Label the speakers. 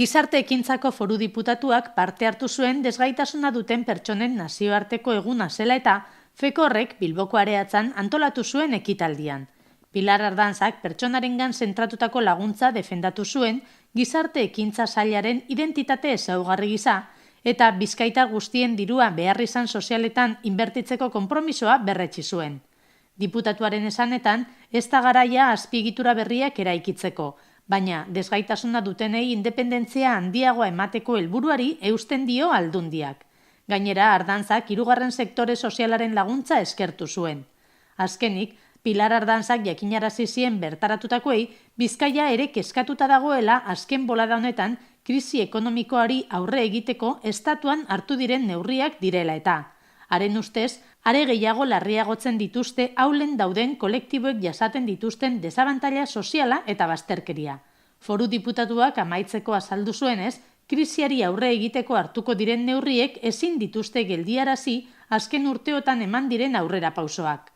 Speaker 1: Gizarte ekintzako foru diputatuak parte hartu zuen desgaitasuna duten pertsonen nazioarteko eguna zela eta Fekorrek Bilboko areatzan antolatu zuen ekitaldian. Pilar Ardanzak pertsonarengan zentratutako laguntza defendatu zuen gizarte ekintza sailaren identitate ezaugarri gisa eta bizkaitar guztien dirua beharrizan sozialetan inbertitzeko konpromisoa berretsi zuen. Diputatuaren esanetan, ez da garaia azpiegitura berriak eraikitzeko, baina desgaitasuna dutenei independentzia handiagoa emateko helburuari eusten dio Aldundiak. Gainera, Ardanzak hirugarren sektore sozialaren laguntza eskertu zuen. Azkenik, Pilar Ardanzak jakinarazi zien bertaratutakoei Bizkaia ere kezkatuta dagoela azken bolada honetan krisi ekonomikoari aurre egiteko estatuan hartu diren neurriak direla eta. Haren ustez, are gehiago larriagotzen dituzte aulen dauden kolektiboek jasaten dituzten desabantaila soziala eta bazterkeria. Foru diputatuak amaitzeko azaldu zuenez, krisiari aurre egiteko hartuko diren neurriek ezin dituzte geldiarazi azken urteotan eman diren aurrera pausoak.